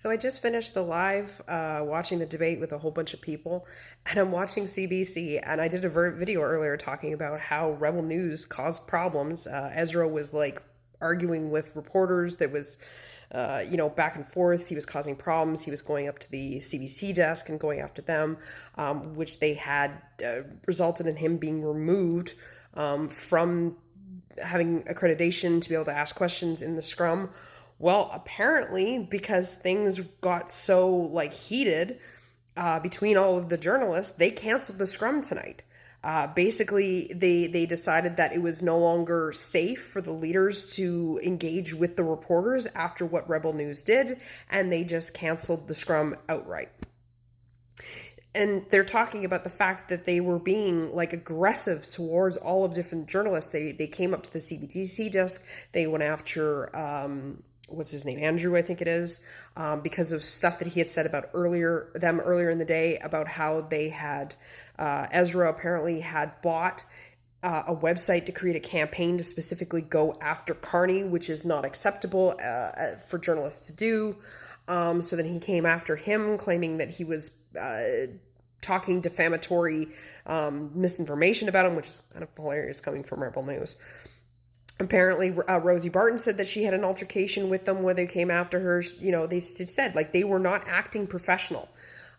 So I just finished the live watching the debate with a whole bunch of people, and I'm watching CBC. And I did a video earlier talking about how Rebel News caused problems. Ezra was like arguing with reporters. There was, back and forth. He was causing problems. He was going up to the CBC desk and going after them, which they had resulted in him being removed from having accreditation to be able to ask questions in the scrum. Well, apparently, because things got so heated between all of the journalists, they canceled the scrum tonight. Basically, they decided that it was no longer safe for the leaders to engage with the reporters after what Rebel News did, and they just canceled the scrum outright. And they're talking about the fact that they were being aggressive towards all of different journalists. They came up to the CBTC desk. They went after what's his name, Andrew, I think it is, because of stuff that he had said about earlier in the day about how they had Ezra apparently had bought a website to create a campaign to specifically go after Carney, which is not acceptable for journalists to do. So then he came after him, claiming that he was talking defamatory misinformation about him, which is kind of hilarious coming from Rebel News. Apparently, Rosie Barton said that she had an altercation with them where they came after her. They said they were not acting professional.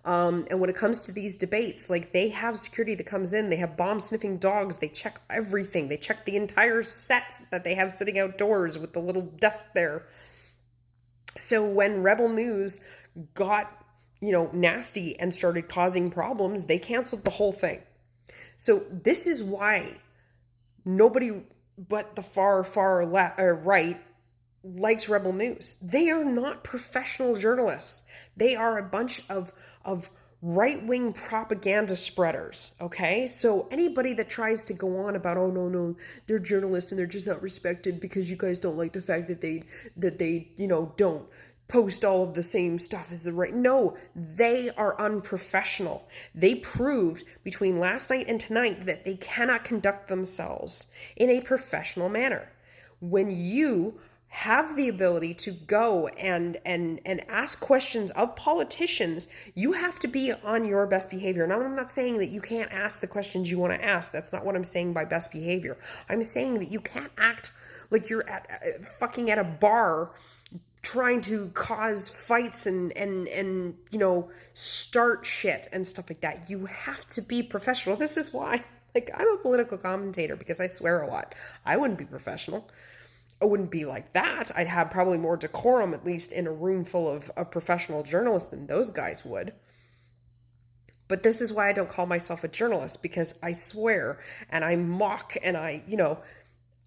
And when it comes to these debates, they have security that comes in. They have bomb-sniffing dogs. They check everything. They check the entire set that they have sitting outdoors with the little desk there. So when Rebel News got, nasty and started causing problems, they canceled the whole thing. So this is why nobody but the far right likes Rebel News. They are not professional journalists. They are a bunch of right-wing propaganda spreaders, okay? So anybody that tries to go on about, oh, no, they're journalists and they're just not respected because you guys don't like the fact that they don't post all of the same stuff as the right. No, they are unprofessional. They proved between last night and tonight that they cannot conduct themselves in a professional manner. When you have the ability to go and ask questions of politicians, you have to be on your best behavior. Now, I'm not saying that you can't ask the questions you want to ask. That's not what I'm saying by best behavior. I'm saying that you can't act like you're at a bar trying to cause fights and start shit and stuff like that. You have to be professional. This is why, I'm a political commentator because I swear a lot. I wouldn't be professional. I wouldn't be like that. I'd have probably more decorum, at least in a room full of professional journalists, than those guys would. But this is why I don't call myself a journalist, because I swear and I mock and I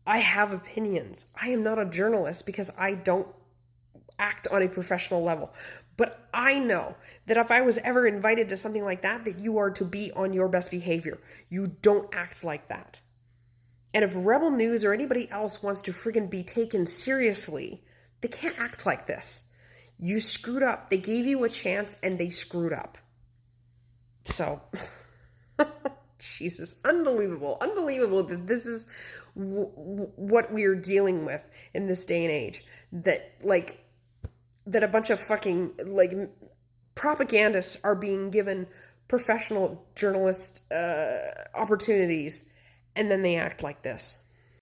have opinions. I am not a journalist because I don't act on a professional level. But I know that if I was ever invited to something like that you are to be on your best behavior. You don't act like that. And if Rebel News or anybody else wants to friggin' be taken seriously, they can't act like this. You screwed up. They gave you a chance and they screwed up. So, Jesus, unbelievable that this is what we are dealing with in this day and age. That a bunch of fucking propagandists are being given professional journalist opportunities, and then they act like this.